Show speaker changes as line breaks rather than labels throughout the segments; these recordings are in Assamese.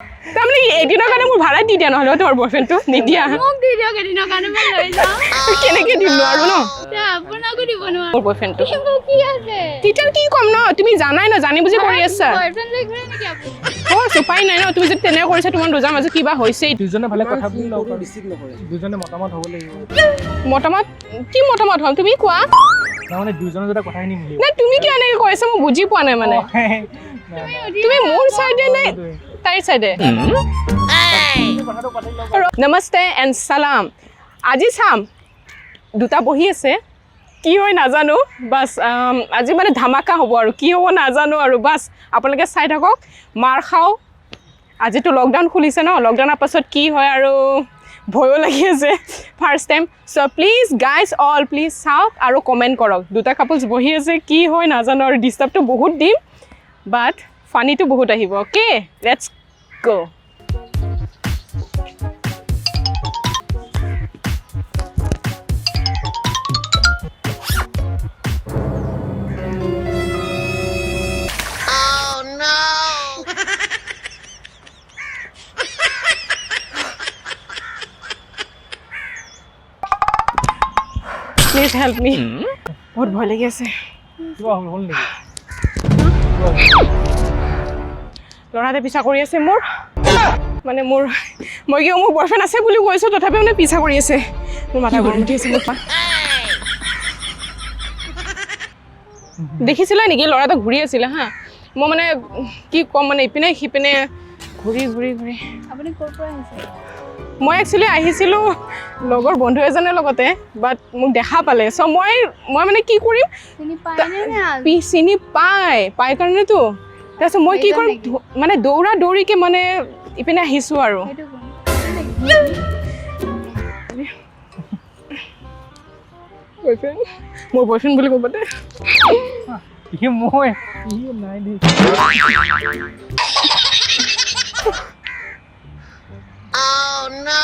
তাৰমানে এদিনৰ কাৰণে মোৰ ভাড়া দি দিয়া নহ'লে তোমাৰ বয়ফ্ৰেণ্ডটো নিদিয়া
মোক দি দিয়ক এদিনৰ কাৰণে মই লৈ যাম
কেনেকৈ দিম নোৱাৰো ন
আপোনাকো দিব নোৱাৰো
মোৰ বয়ফ্ৰেণ্ডটো
কি আছে
তেতিয়া কি ক'ম ন তুমি জানাই ন জানি বুজি কৰি আছা
বয়ফ্ৰেণ্ড লৈ ঘূৰে নেকি আপুনি
উপায় নাই ন তুমি যদি তেনেকৈ কৰিছা তোমাৰ দুজনৰ মাজত কিবা হৈছে
দুজনে ভালে কথা বুলি লওক ৰিচিভ নকৰে দুজনে মতামত হ'ব লাগিব
মতামত কি মতামত হ'ল তুমি কোৱা
মানে দুজনে যদি কথাখিনি মিলিব
নাই তুমি কিয় এনেকৈ কৈছা মই বুজি পোৱা নাই মানে তুমি মোৰ চাইডে নে তাইৰ চাইডে নমস্তে এণ্ড চালাম আজি চাম দুটা বহি আছে কি হয় নাজানো বাছ আজি মানে ধামাকা হ'ব আৰু কি হ'ব নাজানো আৰু বাছ আপোনালোকে চাই থাকক মাৰ খাওঁ আজিতো লকডাউন খুলিছে ন লকডাউনৰ পাছত কি হয় আৰু ভয়ো লাগি আছে first time so' please guys all please চাওক আৰু কমেণ্ট কৰক দুটা কাপলছ বহি আছে কি হয় নাজানো আৰু ডিষ্টাৰ্বটো বহুত দিম বাট ফানিটো বহুত আহিব অ'কে লেটছ গ' প্লিজ হেল্প মি বহুত ভয় লাগি আছে ল'ৰাতে পিছা কৰি আছে মোৰ মানে মোৰ মই কিয় মোৰ বয়ফ্ৰেণ্ড আছে বুলি কৈছোঁ তথাপিও মানে পিছা কৰি আছে মোৰ মাথা গৰম উঠি আছে মোৰ দেখিছিলা নেকি ল'ৰাটো ঘূৰি আছিলে হা মই মানে কি ক'ম মানে ইপিনে সিপিনে ঘূৰি ঘূৰি ঘূৰি
আপুনি ক'ৰ পৰা আহিছে
মই একচুৱেলি আহিছিলোঁ লগৰ বন্ধু এজনৰ লগতে বাট মোক দেখা পালে চ' মই মানে কি কৰিম চিনি পাই কাৰণেতো তাৰপিছত মই কি কৰিম মানে দৌৰা দৌৰিকৈ মানে ইপিনে আহিছোঁ আৰু মোৰ বয়ফ্ৰেণ্ড বুলি ক'ব দে
মই নাই দেই
Oh no!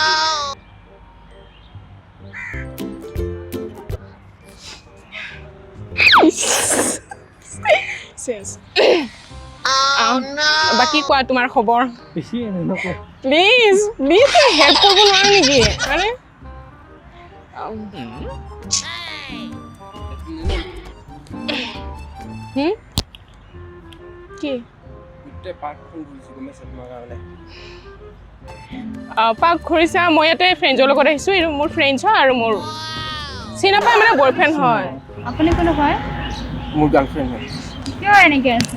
Oh no!
বাকী কোৱা তোমাৰ খবৰ
বেছি নকওঁ
প্লিজ প্লিজ হেল্প কৰিব নোৱাৰা নেকি আৰে কি পাৰ্ক ঘূৰিছা মই ইয়াতে ফ্ৰেণ্ডৰ লগত আহিছোঁ এইটো মোৰ ফ্ৰেণ্ডছ হয় আৰু মোৰ চিনি নাপায় মানে বয়ফ্ৰেণ্ড হয়
আপুনি কোন হয়
মোৰ গাৰ্লফ্ৰেণ্ড হয়
কিয় এনেকৈ আছে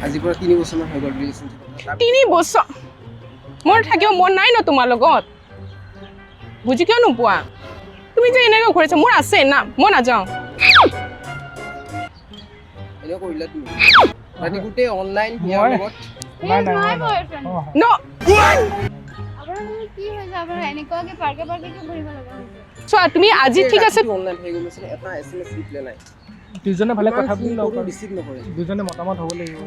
আজিৰ পৰা 3 বছৰমান হৈ গ'ল ৰিলেশ্যনশ্বিপ
3 বছৰ মোৰ থাকিব মন নাই ন তোমাৰ লগত বুজি কিয় নোপোৱা তুমি যে এনেকৈ ঘূৰিছা মোৰ আছে না মই নাযাওঁ
এনেও কৰিলা তুমি মানে গোটেই অনলাইন হিয়াৰ লগত
ন
কি হৈছে আপোনাৰ এনেকুৱাকৈ পাৰ্কে ঘূৰিব লগা হৈছে
চোৱা তুমি আজি ঠিক আছে
অনলাইন হৈ গ'ল মানে এটা এছএমএছ ৰিপ্লাই নাই দুজনে ভালে কথা বুলি লওক ৰিচিভ নকৰে দুজনে মতামত হ'ব লাগিব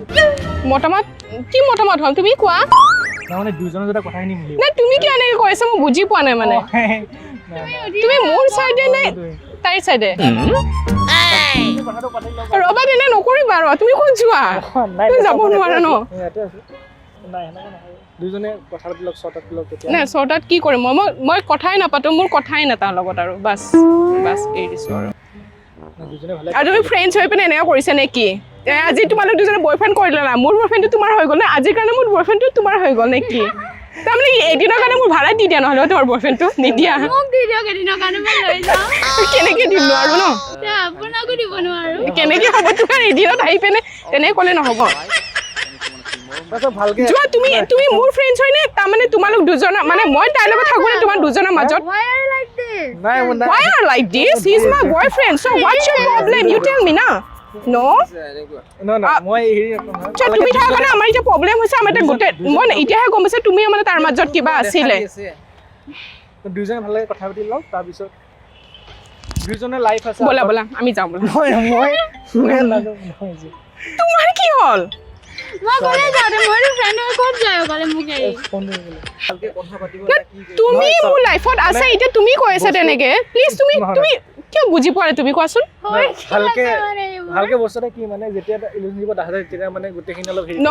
মতামত কি মতামত হ'ল তুমি কোৱা
মানে দুজনে যদি কথাখিনি মিলিব
নাই তুমি কিয় এনেকৈ কৈছা মই বুজি পোৱা নাই মানে তুমি মোৰ চাইডে নে তাইৰ চাইডে ৰ'বা তেনে নকৰিবা আৰু তুমি ক'ত যোৱা তুমি যাব নোৱাৰা ন
দুজনে কথা পাতি লওক শ্বৰ্টত লওক তেতিয়া
নাই শ্বৰ্টত কি কৰিম মই কথাই নাপাতো মোৰ কথাই নাই তাৰ লগত আৰু বাছ এৰি দিছোঁ আৰু তুমি ফ্ৰেণ্ডছ হৈ পিনে এনেকুৱা কৰিছা নে কি আজি তোমালোক দুজনে বয়ফ্ৰেণ্ড কৰি ল'লা মোৰ বয়ফ্ৰেণ্ডটো তোমাৰ হৈ গ'ল নে আজিৰ কাৰণে মোৰ বয়ফ্ৰেণ্ডটো তোমাৰ হৈ গ'ল নে কি তাৰমানে এদিনৰ কাৰণে মোৰ ভাড়া দি দিয়া নহ'লে তোমাৰ বয়ফ্ৰেণ্ডটো নিদিয়া
মোক দি দিয়ক এদিনৰ কাৰণে মই লৈ যাম
কেনেকৈ দিম নোৱাৰো ন
আপোনাকো দিব নোৱাৰো
কেনেকৈ হ'ব তোমাৰ এদিনত আহি পিনে তেনেকৈ ক'লে নহ'ব যোৱা তুমি মোৰ ফ্ৰেণ্ডছ হয় নে তাৰমানে তোমালোক দুজনৰ মানে মই তাইৰ লগত থাকোঁ নে তোমাৰ দুজনৰ মাজত
Why are you like this?
Why are like this? He's my boyfriend. So what's your problem? You tell me na. No?
মই
তুমি থাকা কাৰণে আমাৰ এতিয়া প্ৰব্লেম হৈছে আমাৰ এতিয়া গোটেই মই এতিয়াহে গম পাইছোঁ তুমি মানে তাৰ মাজত কিবা আছিলে
দুজনে ভালকৈ কথা পাতি লওক তাৰপিছত দুজনে লাইফ আছে
ব'লা আমি যাওঁ ব'লা
মই
তোমাৰ কি হ'ল
মই ক'লে যাওঁ মোৰ ফ্ৰেণ্ড ক'ত যায় ক'লে মোক এৰি
ভালকৈ কথা পাতিব
তুমি মোৰ লাইফত আছে এতিয়া তুমি কৈ আছা তেনেকৈ প্লিজ তুমি কিয় বুজি পোৱা নাই তুমি কোৱাচোন
ভালকৈ বস্তুটা কি মানে যেতিয়া ৰিলেশ্যনশ্বিপত আহে তেতিয়া মানে গোটেইখিনি অলপ হেৰি
ন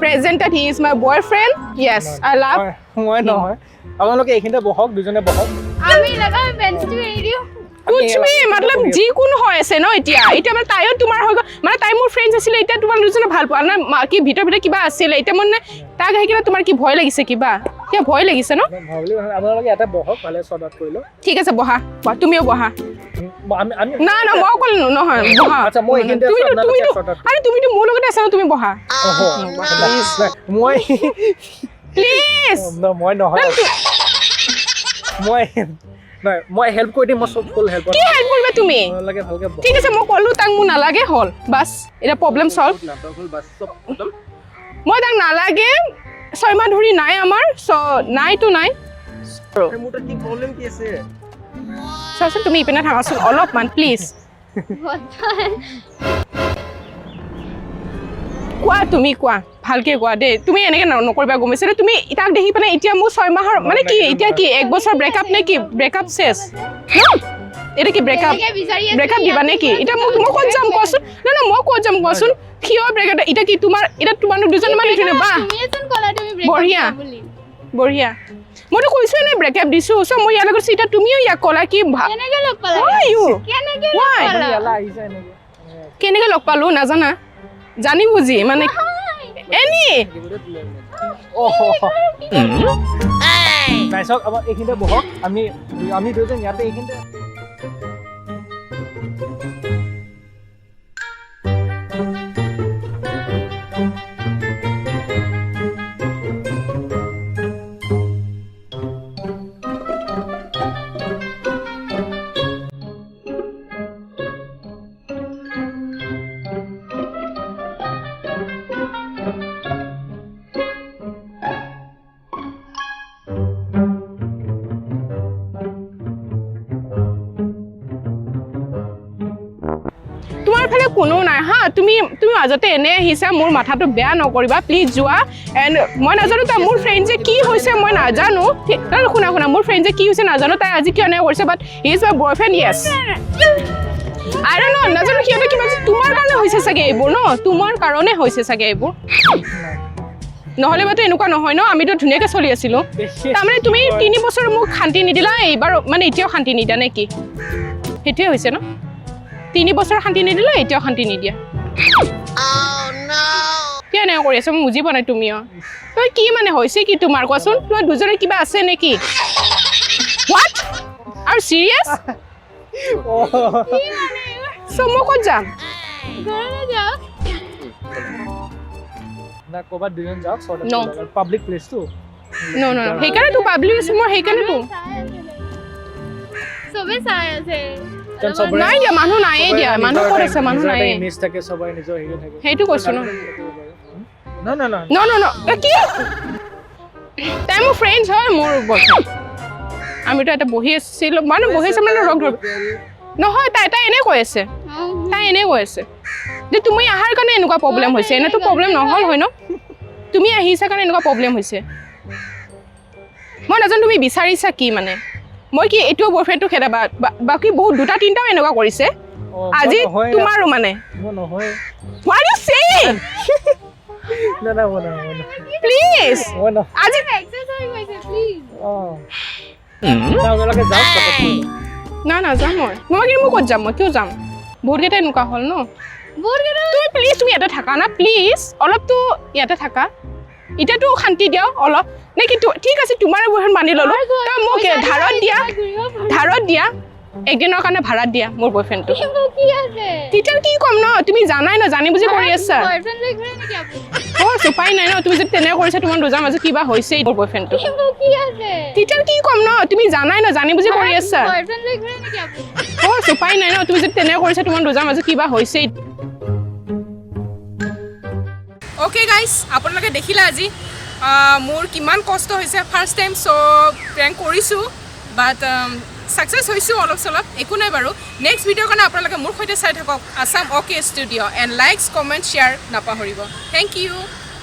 presented he is my boyfriend. Yes, I love.
মই নহয় আপোনালোকে এইখিনিতে বহক দুজনে বহক
আমি লগা বেঞ্চটো এৰি দিওঁ
कुछ भी मतलब जी কোন হৈ আছে ন এতিয়া মানে তাইও তোমাৰ হৈ গ'ল মানে তাই মোৰ ফ্ৰেণ্ডছ আছিল এতিয়া তোমাৰ দুজনে ভাল পোৱা না কি ভিতৰ কিবা আছিল এতিয়া মানে তাক আহি কিনে তোমাৰ কি ভয় লাগিছে কিবা ভয় লাগিছে ন
আপোনালোকে এটা বহক ভালে চৰ্ট আউট কৰি লওক
ঠিক আছে বহা তুমিও বহা না না মই অকল নহয় বহা
আচ্ছা মই এইখিনিতে আপোনালোকে চৰ্ট আউট
আৰে তুমিতো মোৰ লগতে আছা ন তুমি বহা
মই
প্লিজ
মই নহয় মই হেল্প কৰি দিম মই সব ফুল হেল্প
কি হেল্প কৰিবা তুমি
লাগে ভালকে
ঠিক আছে মই কলো তাক মোৰ নালাগে হল বাস এটা প্ৰবলেম সলভ মই তাক নালাগে 6 মাহ ধৰি নাই আমাৰ নাই তো নাই
মোৰটো কি প্ৰবলেম কি আছে
চাচোন তুমি ইপিনে থাকাচোন অলপমান প্লিজ কোৱা তুমি কোৱা ভালকে কোৱা দে তুমি এনেকে নকৰিবা গমিছে তুমি তাক দেখি পানে এতিয়া মোৰ 6 মাহৰ মানে কি এতিয়া কি 1 বছৰ ব্ৰেকআপ নে কি ব্ৰেকআপ শেষ এটা কি ব্ৰেকআপ দিবা নে কি এটা মই ক'ত যাম কোৱাচোন না মই ক'ত যাম কোৱাচোন কিয় ব্ৰেকআপ এটা কি তোমাৰ দুজন মানে ধুনে বা বঢ়িয়া বঢ়িয়া মইতো কৈছো নে ব্ৰেকআপ দিছো চ মই ইয়াৰ লগত এটা তুমিও ইয়াক ক'লা কি
কেনেকে লগ পালা
কেনেকে লগ পালো নাজানা জানি বুজি মানে এনি
নাইছক আবার এইখিনিতে বহক আমি দুজন ইয়াতে এইখিনিতে
কোনো নাই হা তুমি মাজতে এনে আহিছা মোৰ মাথাটো বেয়া নকৰিবা প্লিজ যোৱা এণ্ড মই নাজানো তাই মোৰ ফ্ৰেণ্ড যে কি হৈছে মই নাজানো শুনা মোৰ ফ্ৰেণ্ড যে কি হৈছে নাজানো তাই আজি কিয় এনে কৰিছে but he is my boyfriend Yes I don't know নাজানো কিয় কিবা তোমাৰ কাৰণে হৈছে চাগে এইবোৰ ন তোমাৰ কাৰণে হৈছে চাগে এইবোৰ নহলে বাতো এনেকুৱা নহয় ন আমিতো ধুনীয়াকৈ চলি আছিলো তাৰমানে তুমি 3 বছৰ মোক শান্তি নিদিলা এইবাৰ মানে এতিয়াও শান্তি নিদিয়া নে কি সেইটোৱে হৈছে ন 3 বছৰ শান্তি নিদিলা এতিয়াও শান্তি নিদিয়া কিয় এনেকুৱা কৰি আছো মই বুজি পোৱা নাই তুমিও তই কি মানে হৈছে কি তোমাৰ কোৱাচোন তোমাৰ দুজনে কিবা আছে নেকি হোৱাট আৰু চিৰিয়াছ চ' মই ক'ত যাম
ঘৰলৈ যাও
না ক'বাত দুজন যাওক পাব্লিক প্লেস তো
নো সেইকাৰণে তো পাব্লিক আছে মই সেইকাৰণে তো
সবে চাই আছে
নাই দিয়া মানুহ নাই দিয়া মানুহ ক'ত আছে মানুহ নাই
ইমেজ থাকে সবাই নিজৰ হিৰো থাকে
সেইটো কৈছো ন কি তাই মোৰ ফ্ৰেণ্ডছ হয় মোৰ বয়ফ্ৰেণ্ড আমিতো এটা বহি আছিলোঁ মানে বহি আছে মানে লগ ধৰিব নহয় তাই এনে কৈ আছে যে তুমি আহাৰ কাৰণে এনেকুৱা প্ৰব্লেম হৈছে এনেতো প্ৰব্লেম নহ'ল হয় ন তুমি আহিছা কাৰণে এনেকুৱা প্ৰব্লেম হৈছে মই নাজানো তুমি বিচাৰিছা কি মানে মই কি এইটোও বয়ফ্ৰেণ্ডটো খেদাবা বাকী বহুত 2-3টাও এনেকুৱা কৰিছে আজি তোমাৰো মানে
নহয়
what you saying
না
প্লিজ
আজি এক্সাৰসাইজ হৈছে প্লিজ
না ওলাকে যাওক
না যাম মই কিন্তু ক'ত যাম মই কিয় যাম বহুত কেইটা এনেকুৱা হ'ল ন তুমি প্লিজ তুমি ইয়াতে থাকা না প্লিজ অলপতো ইয়াতে থাকা এতিয়াতো শান্তি দিয়াও অলপ নে কি ঠিক আছে তোমাৰ বয়ফ্ৰেণ্ড মানি ল'লো তই মোক ধাৰত দিয়া একদিনৰ কাৰণে ভাড়াত দিয়া মোৰ বয়ফ্ৰেণ্ডটো তেতিয়া কি ক'ম ন তুমি জানাই ন জানি বুজি কৰি আছা উপায় নাই ন তুমি যদি তেনে কৰিছা তোমাৰ দুজাৰ মাজত কিবা হৈছে মোৰ বয়ফ্ৰেণ্ডটো তেতিয়া কি ক'ম ন তুমি জানাই ন জানি বুজি কৰি আছা উপায় নাই ন তুমি যদি তেনে কৰিছা তোমাৰ দুজাৰ মাজত কিবা হৈছে অ'কে গাইজ আপোনালোকে দেখিলে আজি মোৰ কিমান কষ্ট হৈছে ফাৰ্ষ্ট টাইম চ' প্ৰেংক কৰিছোঁ বাট সাকসেস হৈছোঁ অলপ চলপ একো নাই বাৰু নেক্সট ভিডিঅ'ৰ কাৰণে আপোনালোকে মোৰ সৈতে চাই থাকক Assam okay studio' and likes comment share নাপাহৰিব থেংক ইউ